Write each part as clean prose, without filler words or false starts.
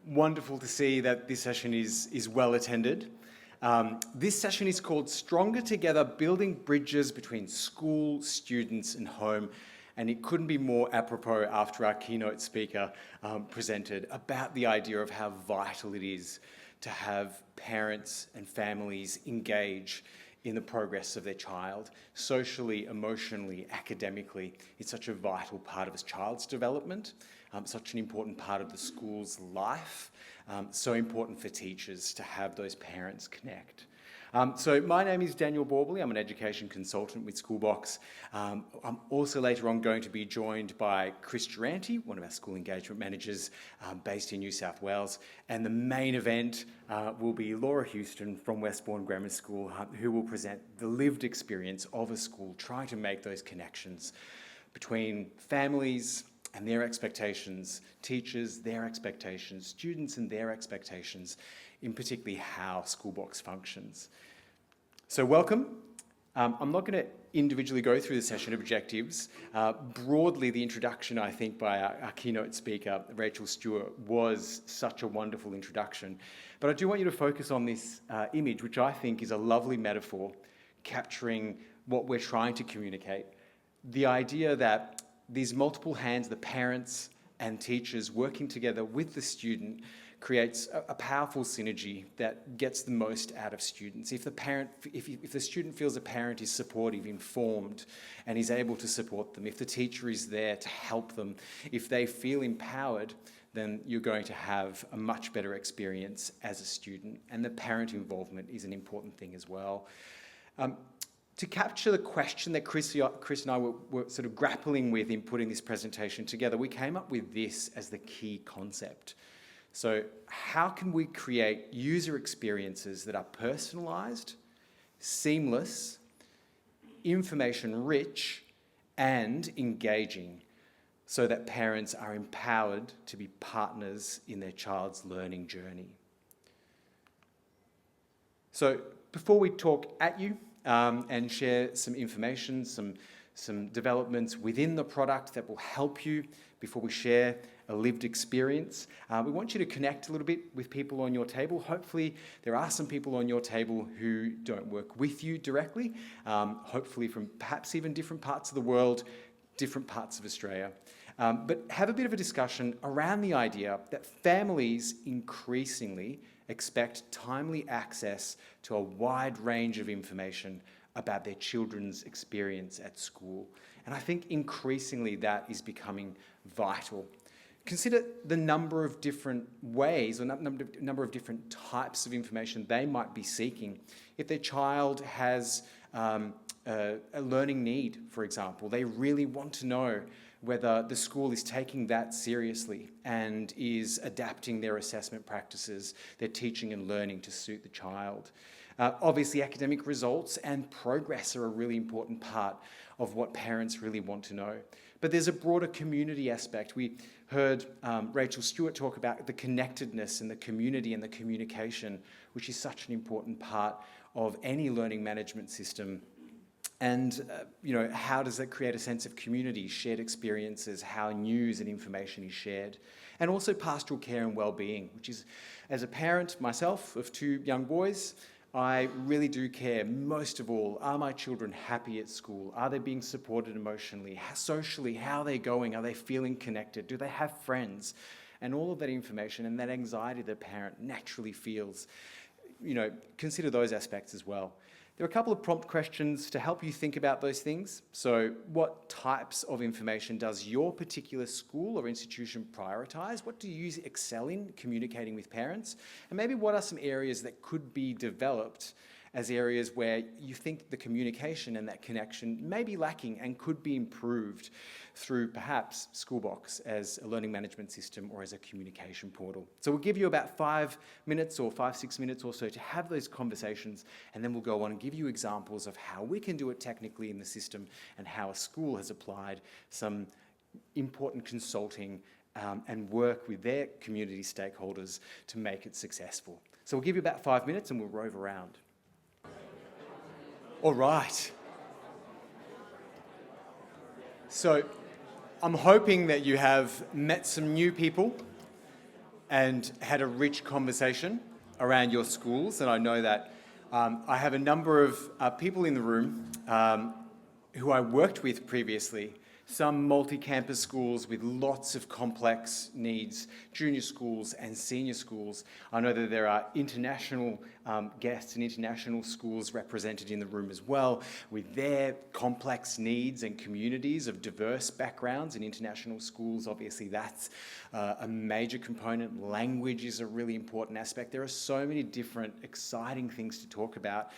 wonderful to see that this session is well attended. This session is called Stronger Together, Building Bridges Between School, Students and Home. And it couldn't be more apropos after our keynote speaker presented about the idea of how vital it is to have parents and families engage in the progress of their child, socially, emotionally, academically. It's such a vital part of a child's development, such an important part of the school's life, so important for teachers to have those parents connect. So my name is Daniel Borbley. I'm an education consultant with Schoolbox. I'm also later on going to be joined by Chris Durante, one of our school engagement managers based in New South Wales. And the main event will be Laura Houston from Westbourne Grammar School, who will present the lived experience of a school trying to make those connections between families and their expectations, teachers, their expectations, students and their expectations, in particularly how Schoolbox functions. So welcome. I'm not going to individually go through the session objectives. Broadly, the introduction, I think, by our keynote speaker, Rachel Stewart, was such a wonderful introduction. But I do want you to focus on this image, which I think is a lovely metaphor capturing what we're trying to communicate. The idea that these multiple hands, the parents and teachers working together with the student, creates a powerful synergy that gets the most out of students. If the student feels a parent is supportive, informed, and is able to support them, if the teacher is there to help them, if they feel empowered, then you're going to have a much better experience as a student. And the parent involvement is an important thing as well. To capture the question that Chris and I were sort of grappling with in putting this presentation together, we came up with this as the key concept. So how can we create user experiences that are personalized, seamless, information-rich, and engaging so that parents are empowered to be partners in their child's learning journey? So before we talk at you and share some information, some developments within the product that will help you, before we share a lived experience, we want you to connect a little bit with people on your table. Hopefully there are some people on your table who don't work with you directly, hopefully from perhaps even different parts of the world, different parts of Australia. But have a bit of a discussion around the idea that families increasingly expect timely access to a wide range of information about their children's experience at school. And I think increasingly that is becoming vital. Consider the number of different ways or number of different types of information they might be seeking. If their child has a learning need, for example, they really want to know whether the school is taking that seriously and is adapting their assessment practices, their teaching and learning to suit the child. Obviously, academic results and progress are a really important part of what parents really want to know. But there's a broader community aspect. We heard Rachel Stewart talk about the connectedness and the community and the communication, which is such an important part of any learning management system. And how does that create a sense of community, shared experiences, how news and information is shared, and also pastoral care and well-being, which is, as a parent myself of two young boys, I really do care, most of all, are my children happy at school? Are they being supported emotionally, socially? How are they going? Are they feeling connected? Do they have friends? And all of that information and that anxiety the parent naturally feels, consider those aspects as well. There are a couple of prompt questions to help you think about those things. So what types of information does your particular school or institution prioritise? What do you excel in communicating with parents? And maybe what are some areas that could be developed as areas where you think the communication and that connection may be lacking and could be improved through perhaps Schoolbox as a learning management system or as a communication portal. So we'll give you about 5 minutes or 6 minutes or so to have those conversations, and then we'll go on and give you examples of how we can do it technically in the system and how a school has applied some important consulting and work with their community stakeholders to make it successful. So we'll give you about 5 minutes and we'll rove around. All right. So I'm hoping that you have met some new people and had a rich conversation around your schools. And I know that I have a number of people in the room who I worked with previously, some multi-campus schools with lots of complex needs, junior schools and senior schools. I know that there are international guests and international schools represented in the room as well, with their complex needs and communities of diverse backgrounds. In international schools, obviously that's a major component. Language is a really important aspect. There are so many different exciting things to talk about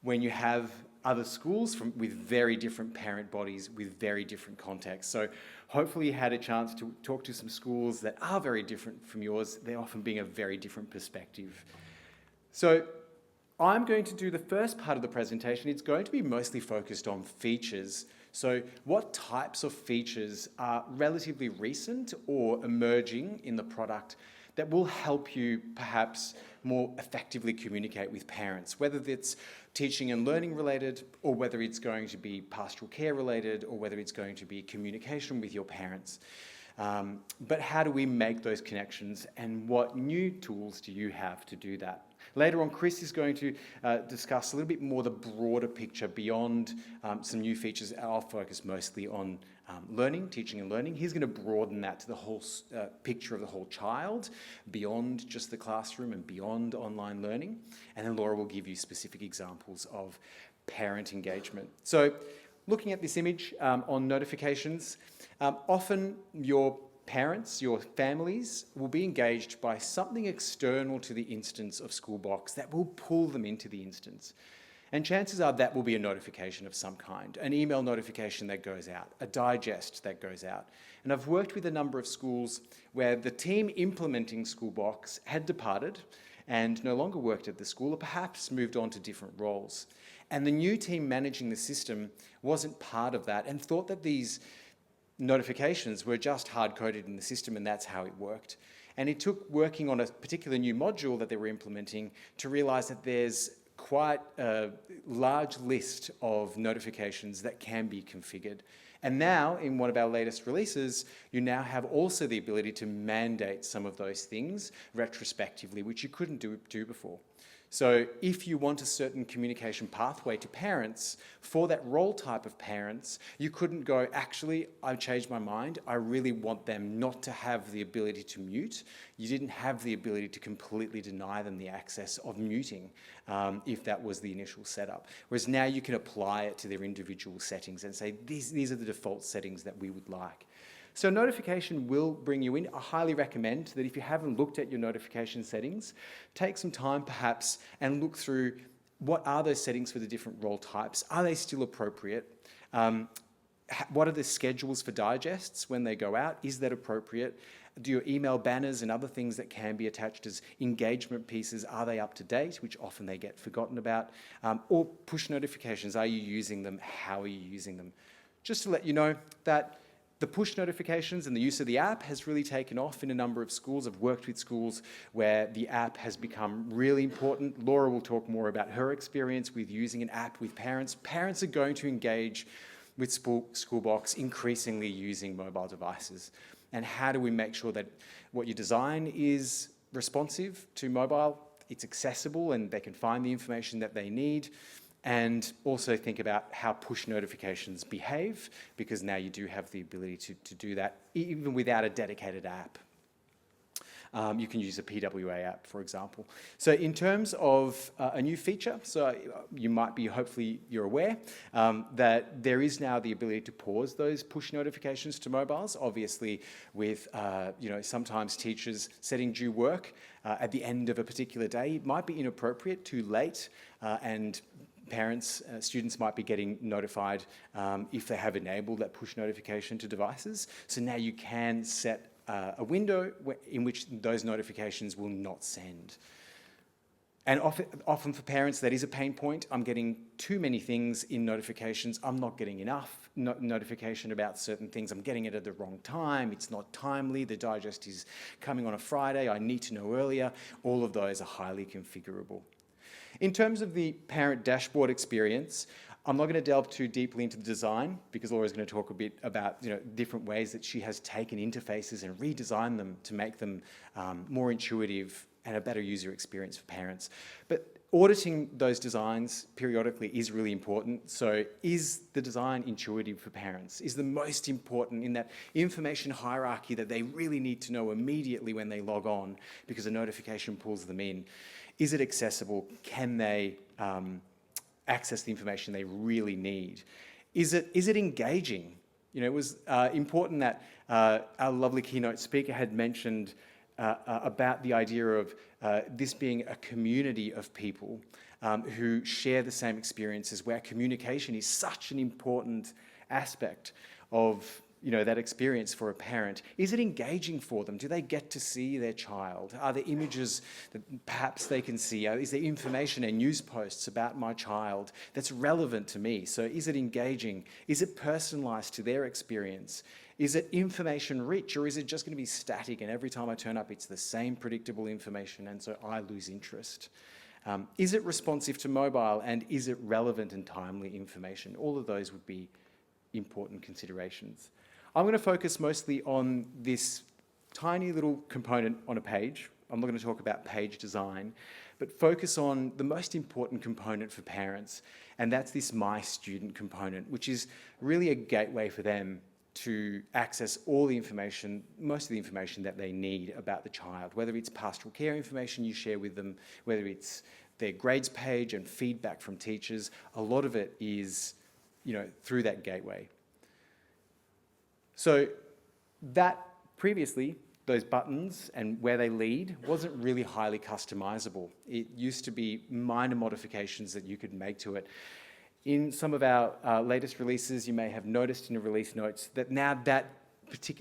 when you have other schools with very different parent bodies, with very different contexts. So hopefully you had a chance to talk to some schools that are very different from yours. They often bring a very different perspective. So I'm going to do the first part of the presentation. It's going to be mostly focused on features. So what types of features are relatively recent or emerging in the product that will help you perhaps more effectively communicate with parents, whether it's teaching and learning related, or whether it's going to be pastoral care related, or whether it's going to be communication with your parents. But how do we make those connections, and what new tools do you have to do that? Later on, Chris is going to discuss a little bit more the broader picture beyond some new features. I'll focus mostly on learning, teaching and learning. He's going to broaden that to the whole picture of the whole child, beyond just the classroom and beyond online learning. And then Laura will give you specific examples of parent engagement. So looking at this image on notifications, often your parents, your families will be engaged by something external to the instance of Schoolbox that will pull them into the instance. And chances are that will be a notification of some kind, an email notification that goes out, a digest that goes out. And I've worked with a number of schools where the team implementing Schoolbox had departed and no longer worked at the school, or perhaps moved on to different roles. And the new team managing the system wasn't part of that and thought that these notifications were just hard-coded in the system and that's how it worked. And it took working on a particular new module that they were implementing to realize that there's quite a large list of notifications that can be configured. And now, in one of our latest releases, you now have also the ability to mandate some of those things retrospectively, which you couldn't do before. So if you want a certain communication pathway to parents, for that role type of parents, you couldn't go, actually, I've changed my mind. I really want them not to have the ability to mute. You didn't have the ability to completely deny them the access of muting if that was the initial setup. Whereas now you can apply it to their individual settings and say, these are the default settings that we would like. So notification will bring you in. I highly recommend that if you haven't looked at your notification settings, take some time perhaps and look through what are those settings for the different role types. Are they still appropriate? What are the schedules for digests when they go out? Is that appropriate? Do your email banners and other things that can be attached as engagement pieces, are they up to date, which often they get forgotten about? Or push notifications, are you using them? How are you using them? Just to let you know that the push notifications and the use of the app has really taken off in a number of schools. I've worked with schools where the app has become really important. Laura will talk more about her experience with using an app with parents. Parents are going to engage with Schoolbox increasingly using mobile devices. And how do we make sure that what you design is responsive to mobile, it's accessible and they can find the information that they need? And also think about how push notifications behave, because now you do have the ability to do that even without a dedicated app. You can use a PWA app, for example. So in terms of a new feature, so you might be, hopefully you're aware, that there is now the ability to pause those push notifications to mobiles. Obviously with, sometimes teachers setting due work at the end of a particular day, it might be inappropriate, too late, and parents, students might be getting notified if they have enabled that push notification to devices. So now you can set a window in which those notifications will not send. And often for parents, that is a pain point. I'm getting too many things in notifications. I'm not getting enough notification about certain things. I'm getting it at the wrong time. It's not timely. The digest is coming on a Friday. I need to know earlier. All of those are highly configurable. In terms of the parent dashboard experience, I'm not going to delve too deeply into the design because Laura's going to talk a bit about different ways that she has taken interfaces and redesigned them to make them more intuitive and a better user experience for parents. But auditing those designs periodically is really important. So is the design intuitive for parents? Is the most important in that information hierarchy that they really need to know immediately when they log on because a notification pulls them in? Is it accessible? Can they access the information they really need? Is it engaging? It was important that our lovely keynote speaker had mentioned about the idea of this being a community of people who share the same experiences, where communication is such an important aspect of that experience for a parent. Is it engaging for them? Do they get to see their child? Are there images that perhaps they can see? Is there information and news posts about my child that's relevant to me? So is it engaging? Is it personalised to their experience? Is it information rich, or is it just going to be static and every time I turn up it's the same predictable information and so I lose interest? Is it responsive to mobile, and is it relevant and timely information? All of those would be important considerations. I'm going to focus mostly on this tiny little component on a page. I'm not going to talk about page design, but focus on the most important component for parents, and that's this My Student component, which is really a gateway for them to access all the information, most of the information that they need about the child, whether it's pastoral care information you share with them, whether it's their grades page and feedback from teachers. A lot of it is, through that gateway. So that previously, those buttons and where they lead wasn't really highly customizable. It used to be minor modifications that you could make to it. In some of our latest releases, you may have noticed in the release notes that now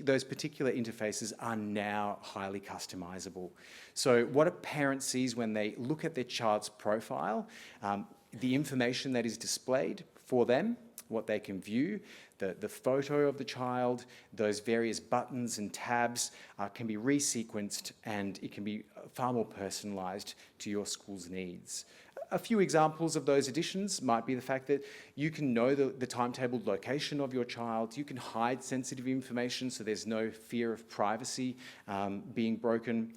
those particular interfaces are now highly customizable. So what a parent sees when they look at their child's profile, the information that is displayed for them, what they can view, the photo of the child, those various buttons and tabs can be resequenced, and it can be far more personalised to your school's needs. A few examples of those additions might be the fact that you can know the timetabled location of your child, you can hide sensitive information so there's no fear of privacy being broken.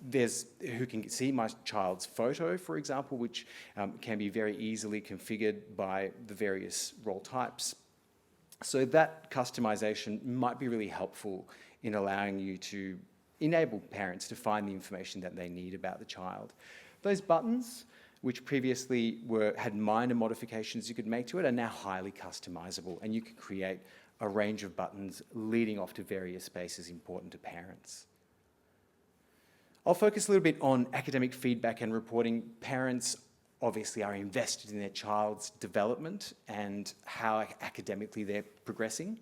There's who can see my child's photo, for example, which can be very easily configured by the various role types. So that customization might be really helpful in allowing you to enable parents to find the information that they need about the child. Those buttons, which previously had minor modifications you could make to it, are now highly customizable, and you can create a range of buttons leading off to various spaces important to parents. I'll focus a little bit on academic feedback and reporting. Parents obviously are invested in their child's development and how academically they're progressing.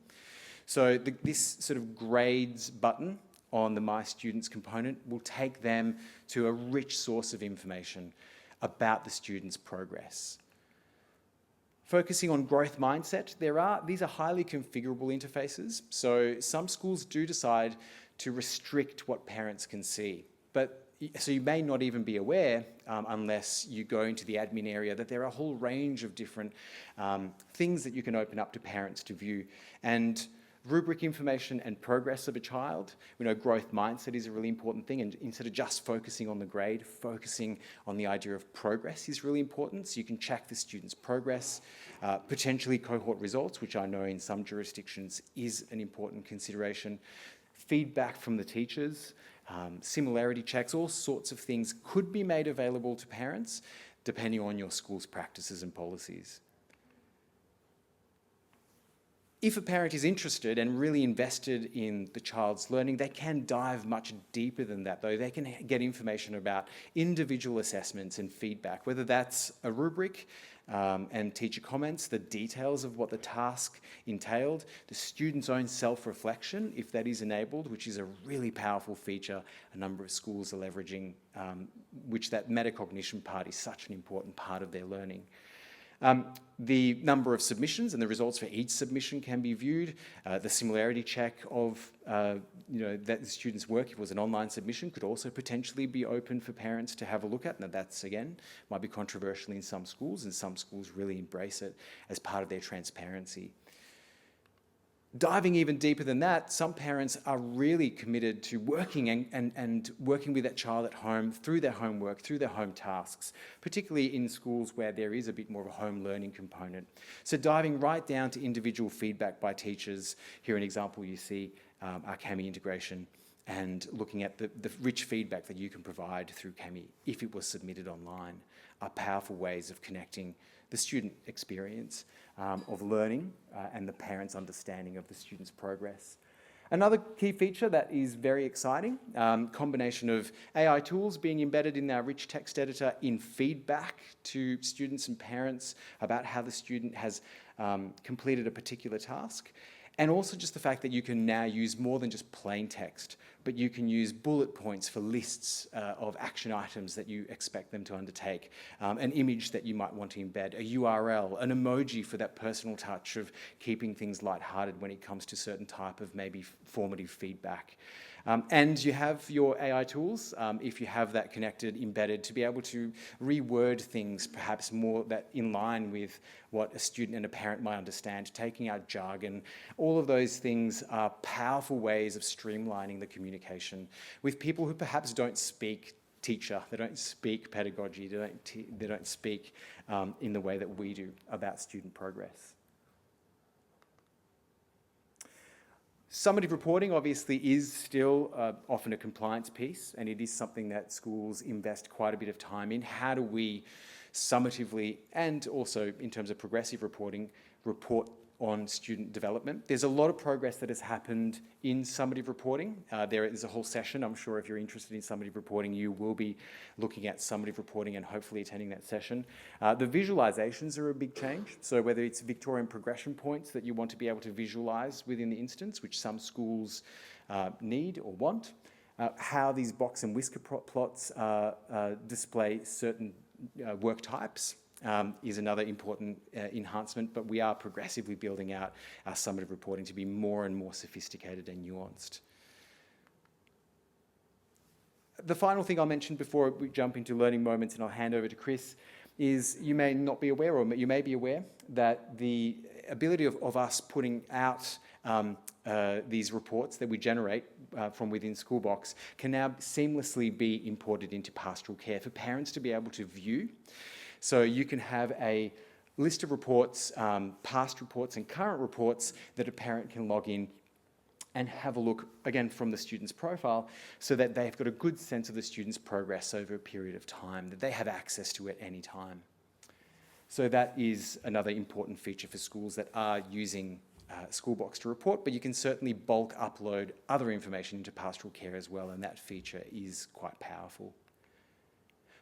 So this sort of grades button on the My Students component will take them to a rich source of information about the student's progress. Focusing on growth mindset, these are highly configurable interfaces. So some schools do decide to restrict what parents can see. So you may not even be aware, unless you go into the admin area, that there are a whole range of different things that you can open up to parents to view. And rubric information and progress of a child, we know growth mindset is a really important thing, and instead of just focusing on the grade, focusing on the idea of progress is really important. So you can check the student's progress, potentially cohort results, which I know in some jurisdictions is an important consideration, feedback from the teachers, similarity checks, all sorts of things could be made available to parents depending on your school's practices and policies. If a parent is interested and really invested in the child's learning, they can dive much deeper than that, though. They can get information about individual assessments and feedback, whether that's a rubric and teacher comments, the details of what the task entailed, the student's own self-reflection, if that is enabled, which is a really powerful feature a number of schools are leveraging, which that metacognition part is such an important part of their learning. The number of submissions and the results for each submission can be viewed. The similarity check of that the student's work, if it was an online submission, could also potentially be open for parents to have a look at. Now that's, again, might be controversial in some schools, and some schools really embrace it as part of their transparency. Diving even deeper than that, some parents are really committed to working and working with that child at home through their homework, through their home tasks, particularly in schools where there is a bit more of a home learning component. So diving right down to individual feedback by teachers. Here an example you see, our Cami integration, and looking at the rich feedback that you can provide through Cami if it was submitted online, are powerful ways of connecting the student experience of learning and the parents' understanding of the student's progress. Another key feature that is very exciting, combination of AI tools being embedded in our rich text editor in feedback to students and parents about how the student has completed a particular task. And also just the fact that you can now use more than just plain text, but you can use bullet points for lists of action items that you expect them to undertake, an image that you might want to embed, a URL, an emoji for that personal touch of keeping things lighthearted when it comes to certain type of maybe formative feedback. And you have your AI tools, if you have that connected, embedded, to be able to reword things perhaps more that in line with what a student and a parent might understand, taking out jargon. All of those things are powerful ways of streamlining the communication with people who perhaps don't speak teacher, they don't speak pedagogy, they don't speak in the way that we do about student progress. Summative reporting obviously is still often a compliance piece, and it is something that schools invest quite a bit of time in. How do we summatively, and also in terms of progressive reporting, report on student development? There's a lot of progress that has happened in summative reporting. There is a whole session. I'm sure if you're interested in summative reporting, you will be looking at summative reporting and hopefully attending that session. The visualizations are a big change. So whether it's Victorian progression points that you want to be able to visualize within the instance, which some schools need or want, how these box and whisker plots display certain work types, is another important enhancement, but we are progressively building out our summative reporting to be more and more sophisticated and nuanced. The final thing I'll mention before we jump into learning moments, and I'll hand over to Chris, is you may not be aware, or you may be aware, that the ability of us putting out these reports that we generate from within Schoolbox can now seamlessly be imported into pastoral care for parents to be able to view. So you can have a list of reports, past reports and current reports that a parent can log in and have a look, again, from the student's profile, so that they've got a good sense of the student's progress over a period of time, that they have access to at any time. So that is another important feature for schools that are using Schoolbox to report, but you can certainly bulk upload other information into pastoral care as well, and that feature is quite powerful.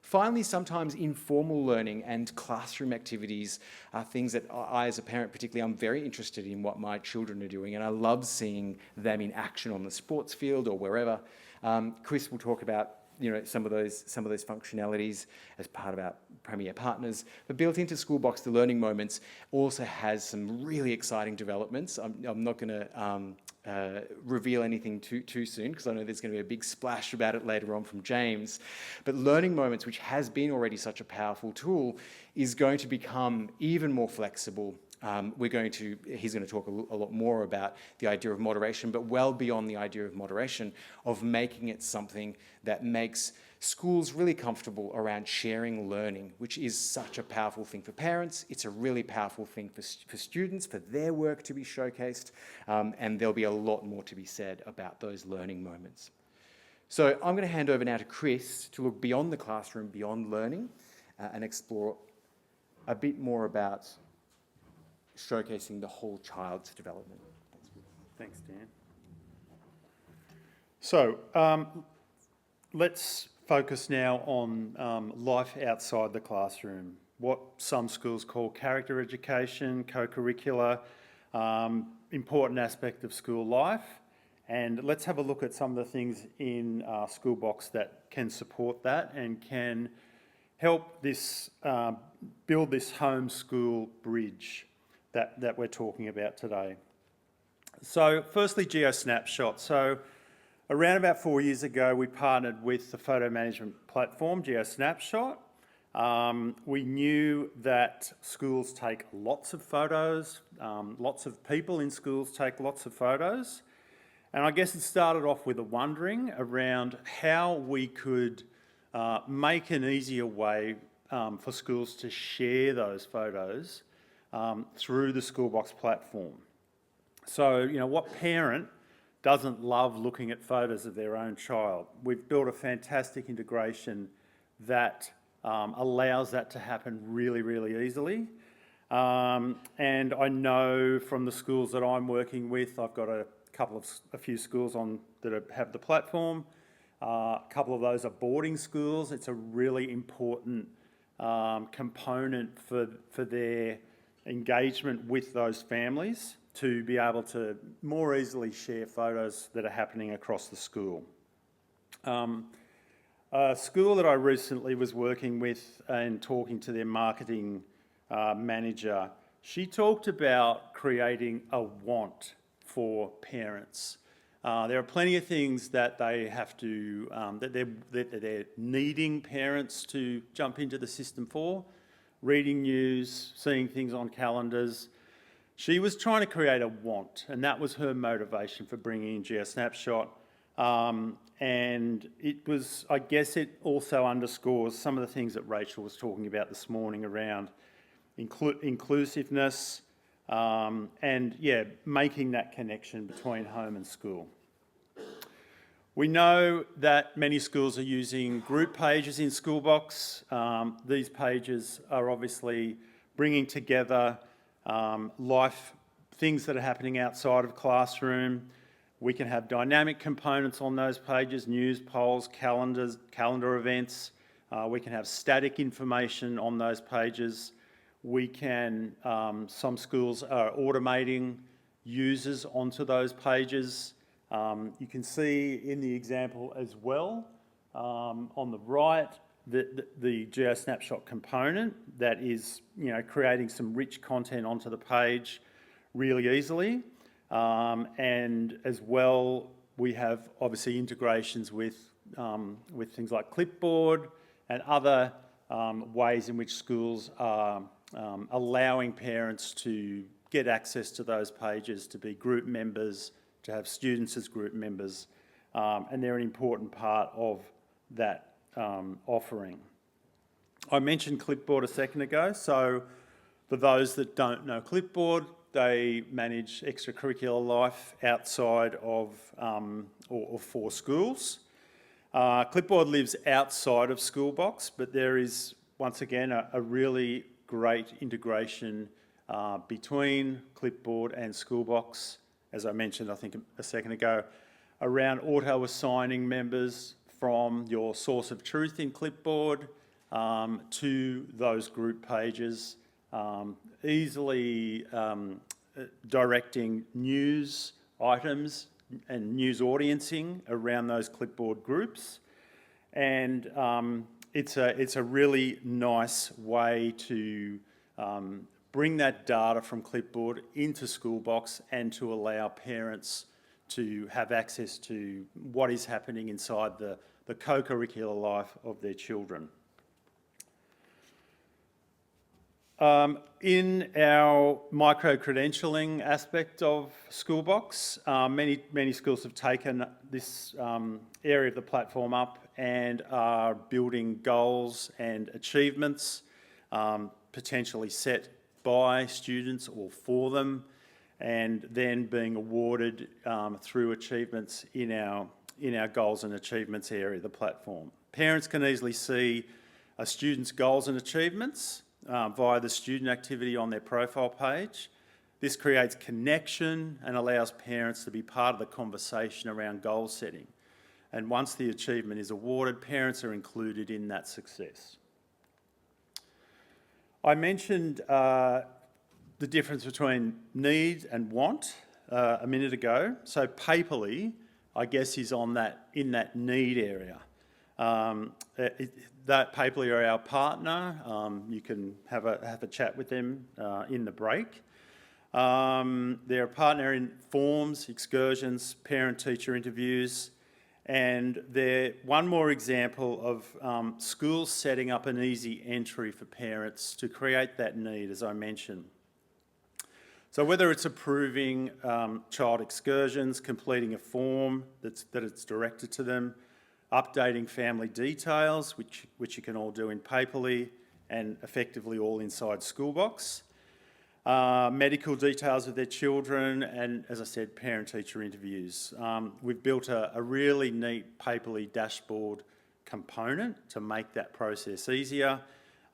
Finally, sometimes informal learning and classroom activities are things that I, as a parent particularly, I'm very interested in what my children are doing, and I love seeing them in action on the sports field or wherever. Chris will talk about some of those functionalities as part of our Premier Partners. But built into Schoolbox, the learning moments also has some really exciting developments. I'm not going to reveal anything too soon, because I know there's going to be a big splash about it later on from James. But learning moments, which has been already such a powerful tool, is going to become even more flexible. He's going to talk a lot more about the idea of moderation, but well beyond the idea of moderation, of making it something that makes schools really comfortable around sharing learning, which is such a powerful thing for parents. It's a really powerful thing for students, for their work to be showcased, and there'll be a lot more to be said about those learning moments. So I'm going to hand over now to Chris to look beyond the classroom, beyond learning, and explore a bit more about showcasing the whole child's development. Thanks, Dan. So let's focus now on life outside the classroom, what some schools call character education, co-curricular, important aspect of school life. And let's have a look at some of the things in Schoolbox that can support that and can help this build this homeschool bridge that we're talking about today. So firstly, GeoSnapshot. So around about 4 years ago, we partnered with the photo management platform, GeoSnapshot. We knew that schools take lots of photos, lots of people in schools take lots of photos. And I guess it started off with a wondering around how we could make an easier way for schools to share those photos through the Schoolbox platform. So, you know, what parent doesn't love looking at photos of their own child? We've built a fantastic integration that allows that to happen really, really easily. And I know from the schools that I'm working with, I've got a few schools on that have the platform. A couple of those are boarding schools. It's a really important component for their engagement with those families to be able to more easily share photos that are happening across the school. A school that I recently was working with and talking to their marketing manager, she talked about creating a want for parents. There are plenty of things that they have to, that they're needing parents to jump into the system for, reading news, seeing things on calendars. She was trying to create a want, and that was her motivation for bringing in GeoSnapshot. And it was, I guess it also underscores some of the things that Rachel was talking about this morning around inclusiveness, and yeah, making that connection between home and school. We know that many schools are using group pages in Schoolbox. These pages are obviously bringing together things that are happening outside of classroom. We can have dynamic components on those pages, news, polls, calendar events. We can have static information on those pages. We can, some schools are automating users onto those pages. You can see in the example as well, on the right, the GeoSnapshot component that is, you know, creating some rich content onto the page really easily. And as well, we have obviously integrations with things like Clipboard and other ways in which schools are allowing parents to get access to those pages, to be group members, to have students as group members, and they're an important part of that offering. I mentioned Clipboard a second ago, so for those that don't know Clipboard, they manage extracurricular life outside of or for schools. Clipboard lives outside of Schoolbox, but there is, once again, a really great integration between Clipboard and Schoolbox, as I mentioned, I think a second ago, around auto-assigning members from your source of truth in Clipboard to those group pages, easily directing news items and news audiencing around those Clipboard groups. And it's a really nice way to bring that data from Clipboard into Schoolbox and to allow parents to have access to what is happening inside the co-curricular life of their children. In our micro-credentialing aspect of Schoolbox, many schools have taken this area of the platform up and are building goals and achievements, potentially set by students or for them, and then being awarded through achievements in our goals and achievements area of the platform. Parents can easily see a student's goals and achievements via the student activity on their profile page. This creates connection and allows parents to be part of the conversation around goal setting. And once the achievement is awarded, parents are included in that success. I mentioned the difference between need and want a minute ago. So Paperly, I guess, is in that need area. That Paperly are our partner. You can have a chat with them in the break. They're a partner in forms, excursions, parent-teacher interviews, and they're one more example of schools setting up an easy entry for parents to create that need, as I mentioned. So whether it's approving child excursions, completing a form that it's directed to them, updating family details, which you can all do in Paperly and effectively all inside Schoolbox, medical details of their children, and as I said, parent-teacher interviews. We've built a really neat Paperly dashboard component to make that process easier,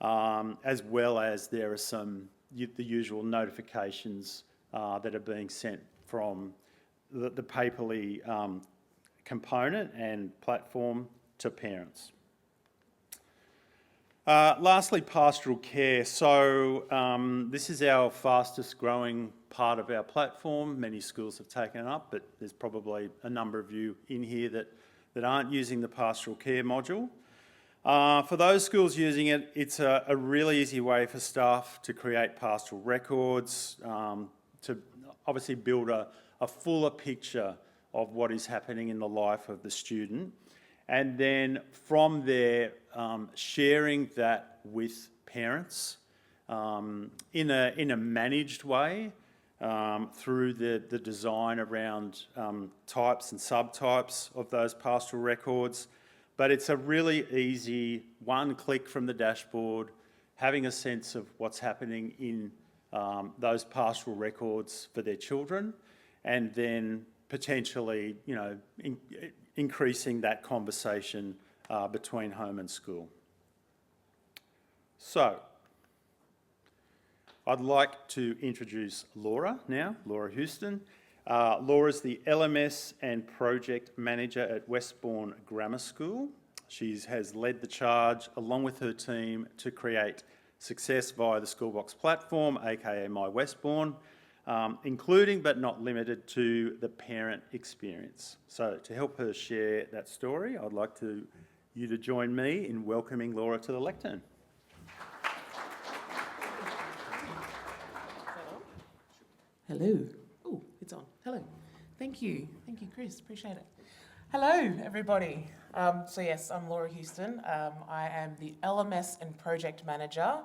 as well as there are the usual notifications that are being sent from the Paperly component and platform to parents. Lastly, pastoral care. So this is our fastest growing part of our platform. Many schools have taken it up, but there's probably a number of you in here that aren't using the pastoral care module. For those schools using it, it's a really easy way for staff to create pastoral records, to obviously build a fuller picture of what is happening in the life of the student. And then from there, sharing that with parents in a managed way through the design around types and subtypes of those pastoral records. But it's a really easy one click from the dashboard, having a sense of what's happening in those pastoral records for their children, and then potentially, increasing that conversation between home and school. So, I'd like to introduce Laura now, Laura Houston. Laura's the LMS and Project Manager at Westbourne Grammar School. She has led the charge, along with her team, to create success via the Schoolbox platform, aka My Westbourne, including but not limited to the parent experience. So to help her share that story, I'd like you to join me in welcoming Laura to the lectern. Hello. Oh, it's on. Hello. Thank you, Chris. Appreciate it. Hello, everybody. So yes, I'm Laura Houston. I am the LMS and Project Manager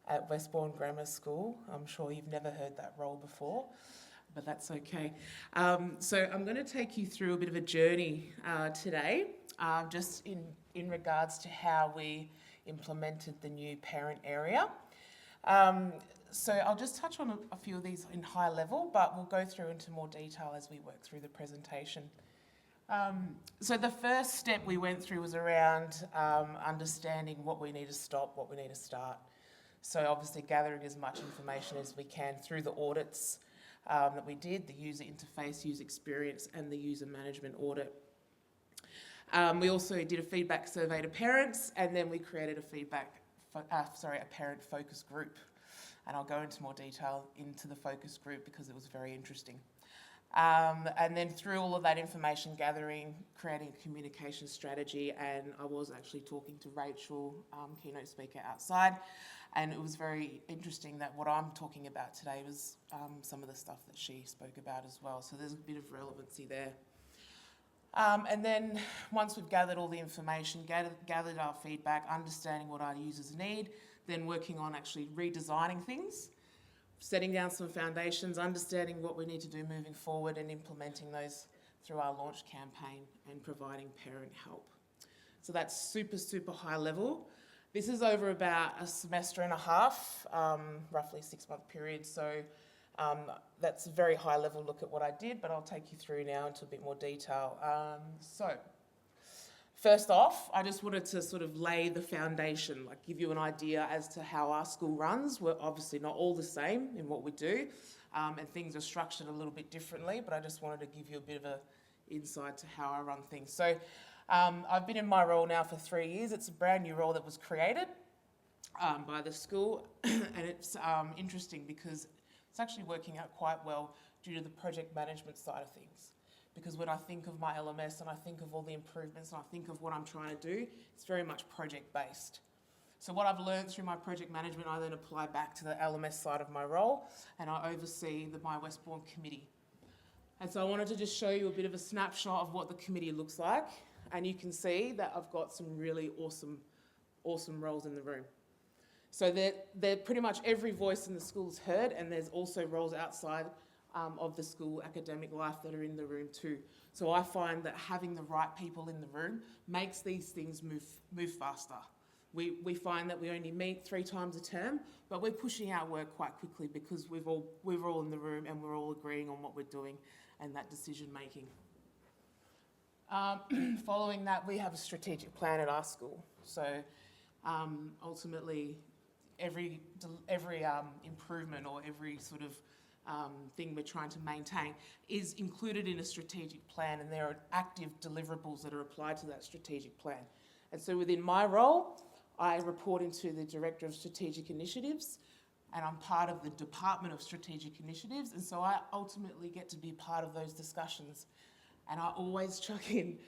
at Westbourne Grammar School. I'm sure you've never heard that role before, but that's okay. So I'm going to take you through a bit of a journey today, just in regards to how we implemented the new parent area. So I'll just touch on a few of these in high level, but we'll go through into more detail as we work through the presentation. So the first step we went through was around understanding what we need to stop, what we need to start. So obviously gathering as much information as we can through the audits that we did, the user interface, user experience, and the user management audit. We also did a feedback survey to parents, and then we created a parent focus group. And I'll go into more detail into the focus group because it was very interesting. And then through all of that information gathering, creating a communication strategy, and I was actually talking to Rachel, keynote speaker outside, and it was very interesting that what I'm talking about today was some of the stuff that she spoke about as well. So there's a bit of relevancy there. And then once we've gathered all the information, gathered our feedback, understanding what our users need, then working on actually redesigning things, setting down some foundations, understanding what we need to do moving forward, and implementing those through our launch campaign and providing parent help. So that's super, super high level. This is over about a semester and a half, roughly 6-month period. So that's a very high level look at what I did, but I'll take you through now into a bit more detail. So first off, I just wanted to sort of lay the foundation, like give you an idea as to how our school runs. We're obviously not all the same in what we do, and things are structured a little bit differently, but I just wanted to give you a bit of an insight to how I run things. So I've been in my role now for 3 years. It's a brand new role that was created by the school, and it's interesting because it's actually working out quite well due to the project management side of things. because when I think of my LMS and I think of all the improvements and I think of what I'm trying to do, it's very much project-based. So what I've learned through my project management, I then apply back to the LMS side of my role, and I oversee the My Westbourne committee. And so I wanted to just show you a bit of a snapshot of what the committee looks like, and you can see that I've got some really awesome roles in the room. So they're pretty much every voice in the school is heard, and there's also roles outside of the school academic life that are in the room too. So I find that having the right people in the room makes these things move faster. We find that we only meet 3 times a term, but we're pushing our work quite quickly because we're all in the room and we're all agreeing on what we're doing and that decision making. Following that, we have a strategic plan at our school. So ultimately, every improvement or every sort of thing we're trying to maintain is included in a strategic plan, and there are active deliverables that are applied to that strategic plan. And so within my role, I report into the Director of Strategic Initiatives, and I'm part of the Department of Strategic Initiatives, and so I ultimately get to be part of those discussions. And I always chuck in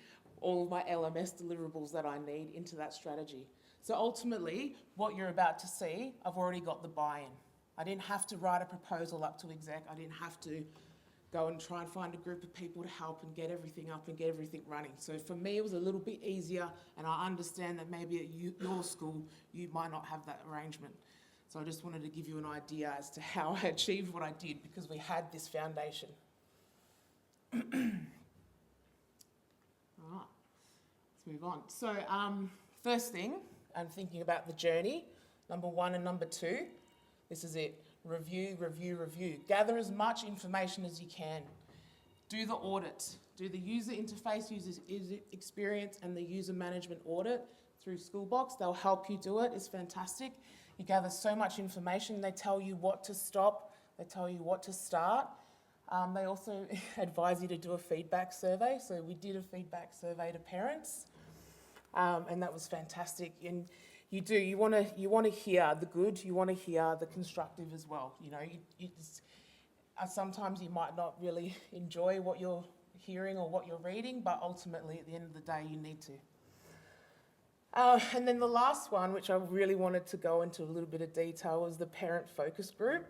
all of my LMS deliverables that I need into that strategy. So ultimately, what you're about to see, I've already got the buy-in. I didn't have to write a proposal up to exec. I didn't have to go and try and find a group of people to help and get everything up and get everything running. So for me, it was a little bit easier, and I understand that maybe at your school, you might not have that arrangement. So I just wanted to give you an idea as to how I achieved what I did because we had this foundation. All right, let's move on. So first thing, I'm thinking about the journey, number 1 and number 2. This is it. Review, review, review. Gather as much information as you can. Do the audit. Do the user interface, user experience, and the user management audit through Schoolbox. They'll help you do it. It's fantastic. You gather so much information. They tell you what to stop. They tell you what to start. They also advise you to do a feedback survey. So we did a feedback survey to parents, and that was fantastic. And you want to hear the good, you want to hear the constructive as well. You know, sometimes you might not really enjoy what you're hearing or what you're reading, but ultimately at the end of the day, you need to. And then the last one, which I really wanted to go into a little bit of detail, was the parent focus group.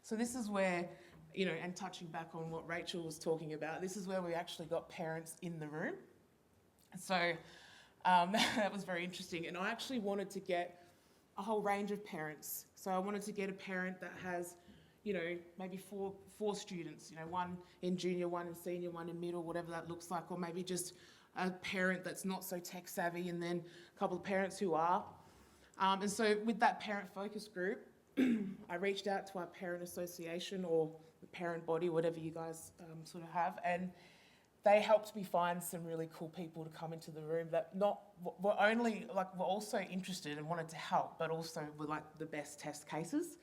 So this is where, you know, and touching back on what Rachel was talking about, this is where we actually got parents in the room. So that was very interesting. And I actually wanted to get a whole range of parents. So I wanted to get a parent that has, you know, maybe four students, you know, 1 in junior, 1 in senior, 1 in middle, whatever that looks like, or maybe just a parent that's not so tech savvy and then a couple of parents who are. And so with that parent focus group, I reached out to our parent association or the parent body, whatever you guys sort of have, and they helped me find some really cool people to come into the room that were also interested and wanted to help, but also were like the best test cases.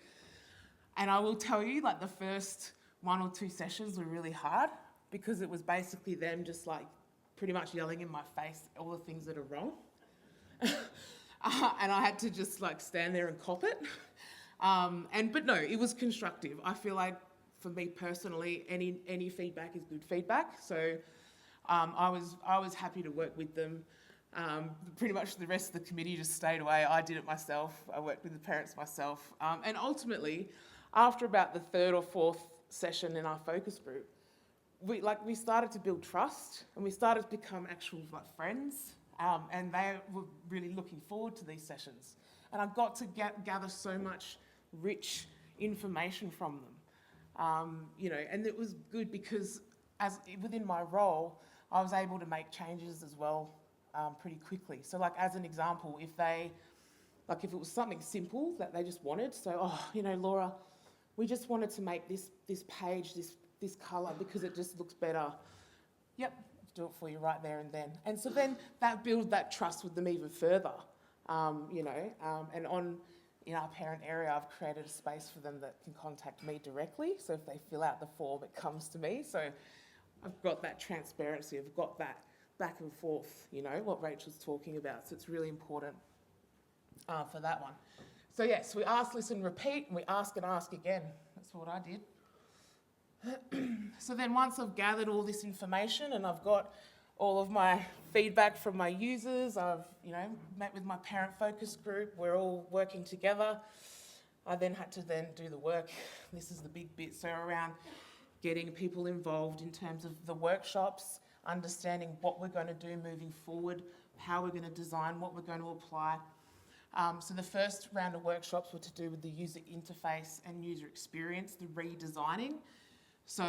And I will tell you, like the first 1 or 2 sessions were really hard because it was basically them just like pretty much yelling in my face all the things that are wrong. And I had to just like stand there and cop it. But no, it was constructive. I feel like for me personally, any feedback is good feedback. So I was happy to work with them. Pretty much the rest of the committee just stayed away. I did it myself. I worked with the parents myself. And ultimately, after about the 3rd or 4th session in our focus group, we started to build trust and we started to become actual like friends. And they were really looking forward to these sessions. And I got to gather so much rich information from them. You know, and it was good because within my role, I was able to make changes as well pretty quickly. So like as an example, if it was something simple that they just wanted, so, you know, Laura, we just wanted to make this page, this colour because it just looks better. Yep, do it for you right there and then. And so then that builds that trust with them even further, you know, and in our parent area, I've created a space for them that can contact me directly. So if they fill out the form, it comes to me. So I've got that transparency. I've got that back and forth, you know, what Rachel's talking about. So it's really important for that one. So yes, we ask, listen, repeat, and we ask and ask again. That's what I did. So then once I've gathered all this information and I've got all of my feedback from my users, I've, met with my parent focus group, we're all working together. I then had to then do the work. This is the big bit, so around getting people involved in terms of the workshops, understanding what we're going to do moving forward, how we're going to design, what we're going to apply. So the first round of workshops were to do with the user interface and user experience, the redesigning. So,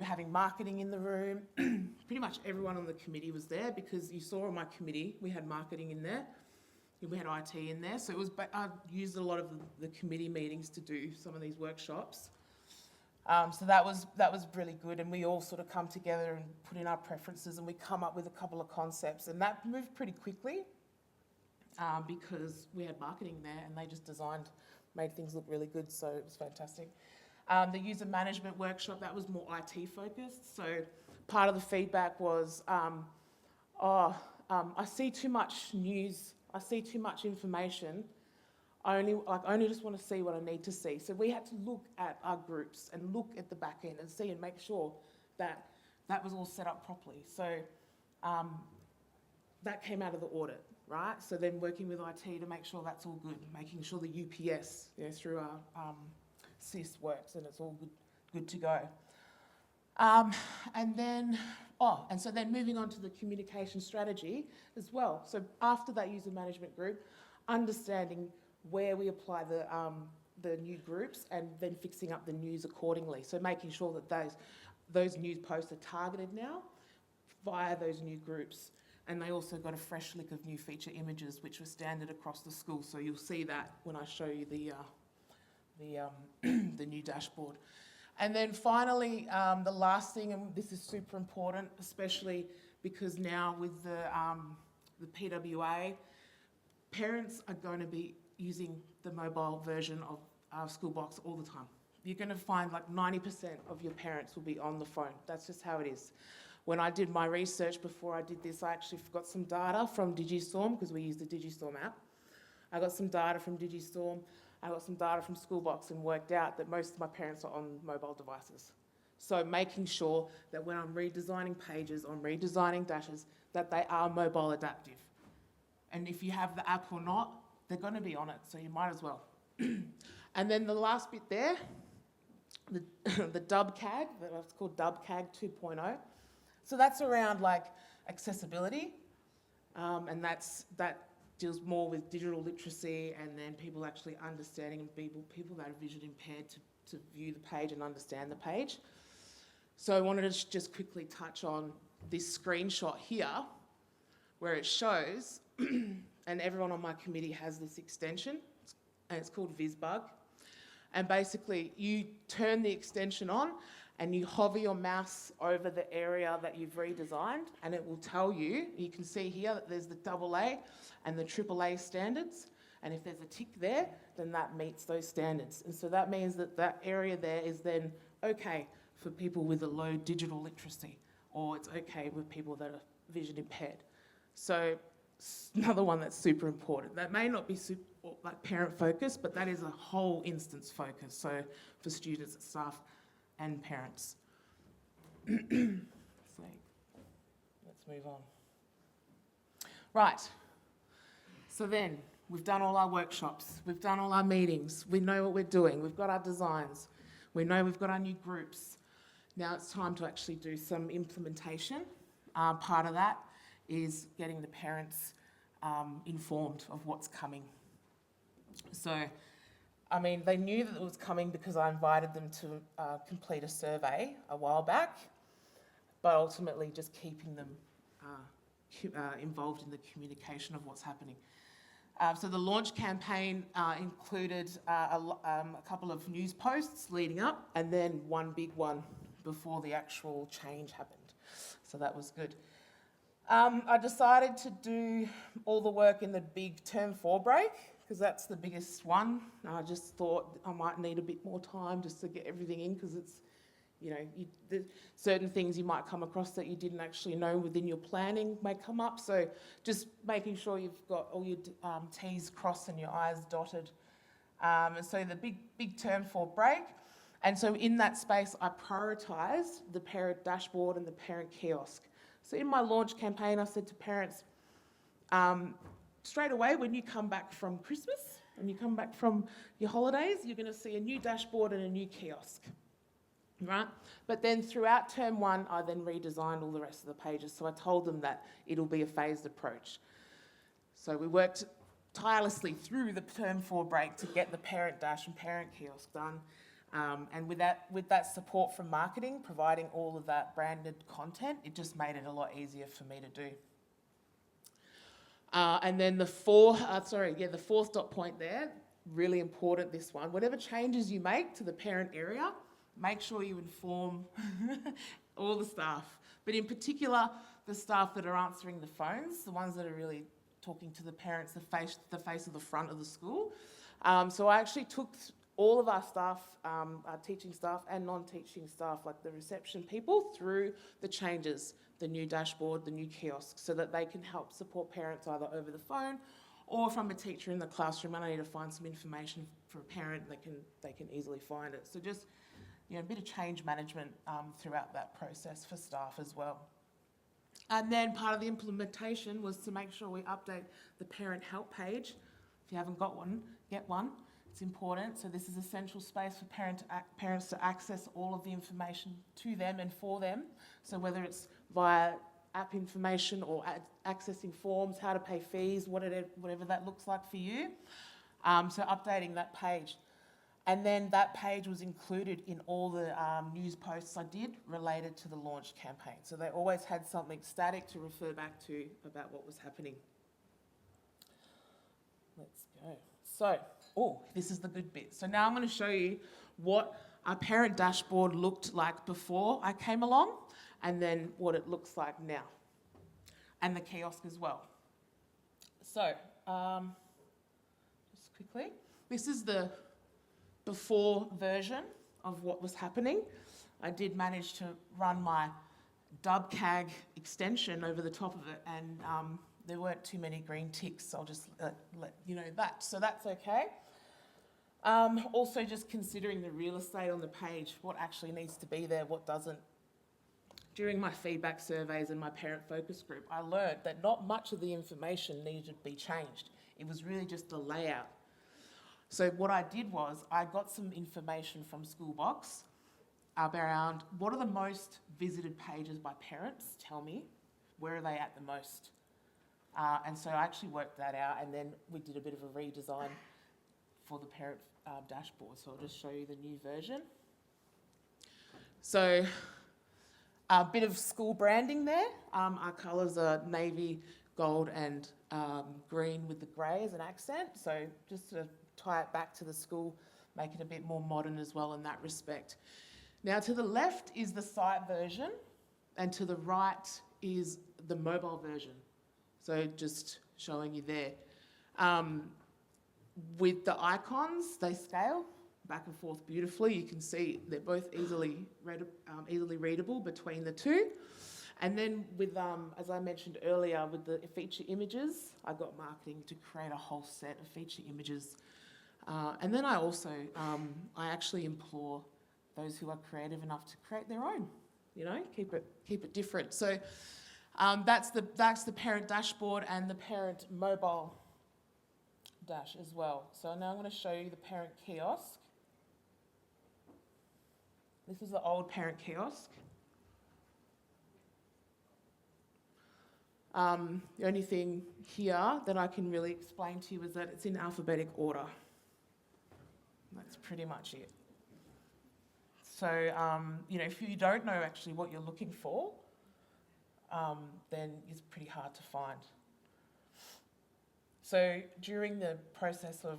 having marketing in the room, pretty much everyone on the committee was there because you saw on my committee, we had marketing in there, we had IT in there. So I used a lot of the committee meetings to do some of these workshops. So that was really good, and we all sort of come together and put in our preferences, and we come up with a couple of concepts, and that moved pretty quickly because we had marketing there, and they just made things look really good. So it was fantastic. The user management workshop, that was more IT focused. So part of the feedback was, I see too much news, I see too much information. I only just want to see what I need to see. So we had to look at our groups and look at the back end and see and make sure that that was all set up properly. So that came out of the audit, right? So then working with IT to make sure that's all good, making sure the UPS through our SIS works and it's all good to go. And so then moving on to the communication strategy as well. So after that user management group, understanding where we apply the new groups and then fixing up the news accordingly. So making sure that those news posts are targeted now via those new groups. And they also got a fresh lick of new feature images, which were standard across the school. So you'll see that when I show you the new dashboard. And then finally, the last thing, and this is super important, especially because now with the PWA, parents are going to be using the mobile version of our Schoolbox all the time. You're going to find like 90% of your parents will be on the phone. That's just how it is. When I did my research before I did this, I actually got some data from Digistorm, because we use the Digistorm app. I got some data from Digistorm. I got some data from Schoolbox and worked out that most of my parents are on mobile devices. So making sure that when I'm redesigning pages, I'm redesigning dashes, that they are mobile adaptive. And if you have the app or not, they're going to be on it, so you might as well. And then the last bit there, the DubCAG, that's called DubCAG 2.0. So that's around like accessibility, and that deals more with digital literacy and then people actually understanding and people that are vision impaired to view the page and understand the page. So I wanted to just quickly touch on this screenshot here where it shows, and everyone on my committee has this extension, and it's called VisBug. And basically you turn the extension on and you hover your mouse over the area that you've redesigned, and it will tell you, you can see here that there's the AA and the AAA standards, and if there's a tick there, then that meets those standards. And so that means that that area there is then okay for people with a low digital literacy, or it's okay with people that are vision impaired. So another one that's super important. That may not be like parent focused, but that is a whole instance focus, so for students, staff, and parents. So let's move on. Right, so then we've done all our workshops, we've done all our meetings, we know what we're doing, we've got our designs, we know we've got our new groups. Now it's time to actually do some implementation. Part of that is getting the parents informed of what's coming. So I mean, they knew that it was coming because I invited them to complete a survey a while back, but ultimately just keeping them involved in the communication of what's happening. So the launch campaign included a couple of news posts leading up, and then one big one before the actual change happened. So that was good. I decided to do all the work in the big term 4 break, because that's the biggest one. I just thought I might need a bit more time just to get everything in, because it's, there's certain things you might come across that you didn't actually know within your planning may come up. So just making sure you've got all your T's crossed and your I's dotted. And so the big term 4 break, And so in that space, I prioritised the parent dashboard and the parent kiosk. So in my launch campaign, I said to parents, straight away when you come back from Christmas, when you come back from your holidays, you're going to see a new dashboard and a new kiosk, right? But then throughout term 1, I then redesigned all the rest of the pages. So I told them that it'll be a phased approach. So we worked tirelessly through the term 4 break to get the parent dash and parent kiosk done. And with that support from marketing, providing all of that branded content, it just made it a lot easier for me to do. And then the fourth dot point there, really important, this one. Whatever changes you make to the parent area, make sure you inform all the staff. But in particular, the staff that are answering the phones, the ones that are really talking to the parents, the face of the front of the school. So I actually took all of our staff, our teaching staff and non-teaching staff, like the reception people, through the changes, the new dashboard, the new kiosk, so that they can help support parents either over the phone or from a teacher in the classroom. And I need to find some information for a parent, they can easily find it. So just, a bit of change management throughout that process for staff as well. And then part of the implementation was to make sure we update the parent help page. If you haven't got one, get one. It's important. So this is a central space for parents to access all of the information to them and for them. So whether it's via app information or accessing forms, how to pay fees, whatever that looks like for you. So updating that page. And then that page was included in all the news posts I did related to the launch campaign. So they always had something static to refer back to about what was happening. Let's go. So, this is the good bit. So now I'm going to show you what our parent dashboard looked like before I came along, and then what it looks like now, and the kiosk as well. So, just quickly, this is the before version of what was happening. I did manage to run my dubcag extension over the top of it, and there weren't too many green ticks. I'll just let you know that. So that's okay. Also just considering the real estate on the page, what actually needs to be there, what doesn't. During my feedback surveys and my parent focus group, I learned that not much of the information needed to be changed. It was really just the layout. So what I did was I got some information from Schoolbox around what are the most visited pages by parents, tell me, where are they at the most? And so I actually worked that out, and then we did a bit of a redesign for the parent dashboard. So I'll just show you the new version. So a bit of school branding there. Our colours are navy, gold and green with the grey as an accent. So just to tie it back to the school, make it a bit more modern as well in that respect. Now to the left is the site version, and to the right is the mobile version. So just showing you there. With the icons, they scale back and forth beautifully. You can see they're both easily readable between the two. And then with, as I mentioned earlier, with the feature images, I got marketing to create a whole set of feature images. And then I also, I actually implore those who are creative enough to create their own, keep it different. So that's the parent dashboard and the parent mobile dash as well. So now I'm going to show you the parent kiosk. This is the old parent kiosk. The only thing here that I can really explain to you is that it's in alphabetic order. That's pretty much it. So, if you don't know actually what you're looking for, then it's pretty hard to find. So during the process of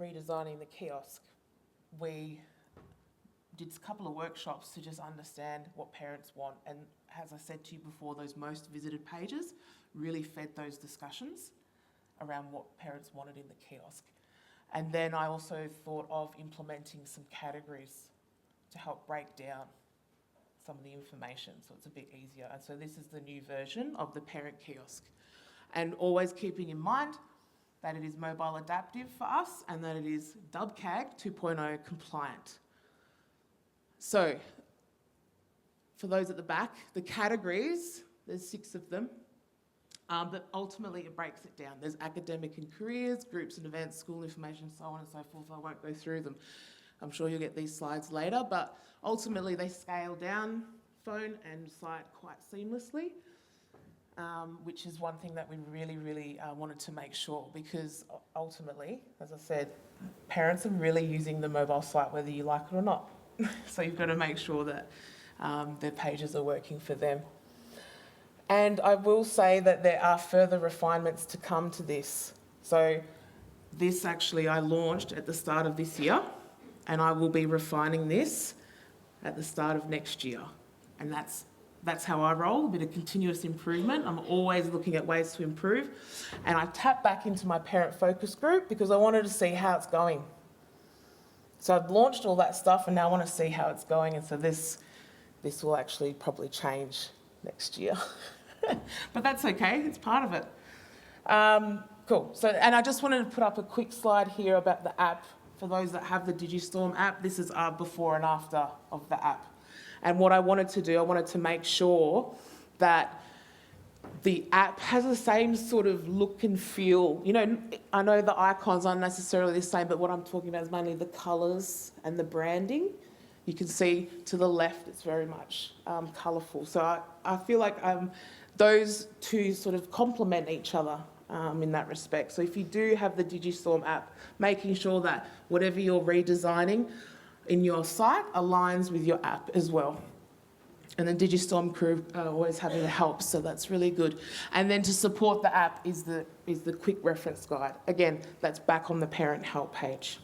redesigning the kiosk, we did a couple of workshops to just understand what parents want. And as I said to you before, those most visited pages really fed those discussions around what parents wanted in the kiosk. And then I also thought of implementing some categories to help break down some of the information so it's a bit easier. And so this is the new version of the parent kiosk. And always keeping in mind that it is mobile adaptive for us and that it is dubcag 2.0 compliant. So, for those at the back, the categories, there's 6 of them, but ultimately it breaks it down. There's academic and careers, groups and events, school information, so on and so forth. I won't go through them. I'm sure you'll get these slides later, but ultimately they scale down phone and site quite seamlessly, which is one thing that we really wanted to make sure, because ultimately, as I said, parents are really using the mobile site whether you like it or not. So you've got to make sure that their pages are working for them. And I will say that there are further refinements to come to this. So this actually I launched at the start of this year, and I will be refining this at the start of next year. And that's how I roll, a bit of continuous improvement. I'm always looking at ways to improve. And I tapped back into my parent focus group because I wanted to see how it's going. So I've launched all that stuff and now I want to see how it's going. And so this will actually probably change next year. But that's okay, it's part of it. Cool, so, and I just wanted to put up a quick slide here about the app. For those that have the Digistorm app, this is our before and after of the app. And what I wanted to do, I wanted to make sure that the app has the same sort of look and feel. You know, I know the icons aren't necessarily the same, but what I'm talking about is mainly the colours and the branding. You can see to the left, it's very much colourful. So I feel like those two sort of complement each other in that respect. So if you do have the Digistorm app, making sure that whatever you're redesigning in your site aligns with your app as well. And the Digistorm crew are always happy to help, so that's really good. And then to support the app is the quick reference guide. Again, that's back on the parent help page.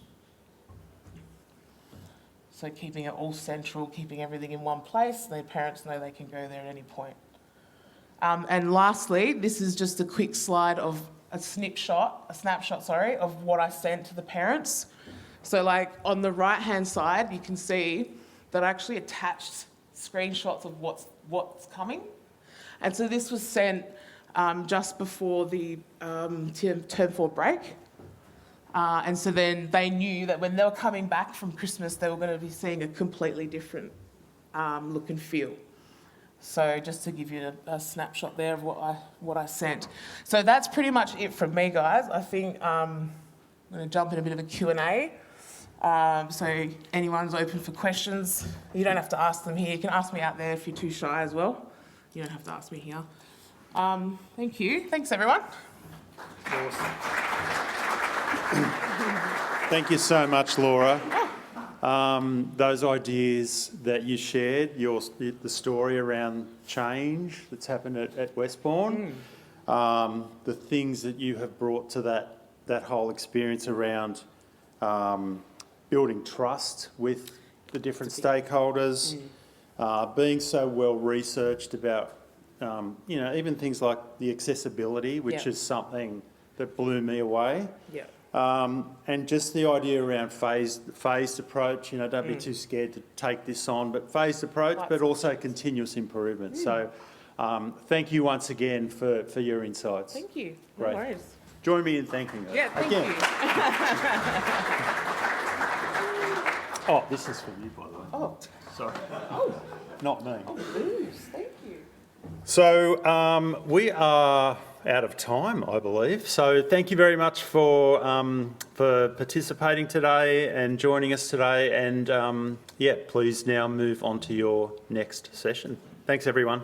So keeping it all central, keeping everything in one place, the parents know they can go there at any point. And lastly, this is just a quick slide of a snapshot, of what I sent to the parents. So like on the right-hand side, you can see that I actually attached screenshots of what's coming. And so this was sent just before the term 4 break. And so then they knew that when they were coming back from Christmas, they were going to be seeing a completely different look and feel. So just to give you a snapshot there of what I sent. So that's pretty much it from me, guys. I think I'm going to jump in a bit of a Q&A. So anyone's open for questions. You don't have to ask them here. You can ask me out there if you're too shy as well. You don't have to ask me here. Thank you. Thanks, everyone. Awesome. Thank you so much, Laura. Those ideas that you shared, the story around change that's happened at Westbourne, the things that you have brought to that whole experience around building trust with the different stakeholders, being so well researched about, even things like the accessibility, which is something that blew me away. Yeah. And just the idea around phased approach, don't be too scared to take this on, but phased approach, but also continuous improvement. So thank you once again for your insights. Thank you. Great. No worries. Join me in thanking her. Yeah, thank again. you. Oh, this is for you, by the way. Oh. Sorry. Oh. Not me. Oh, booze. Thank you. So we are out of time, I believe. So thank you very much for participating today and joining us today. And please now move on to your next session. Thanks, everyone.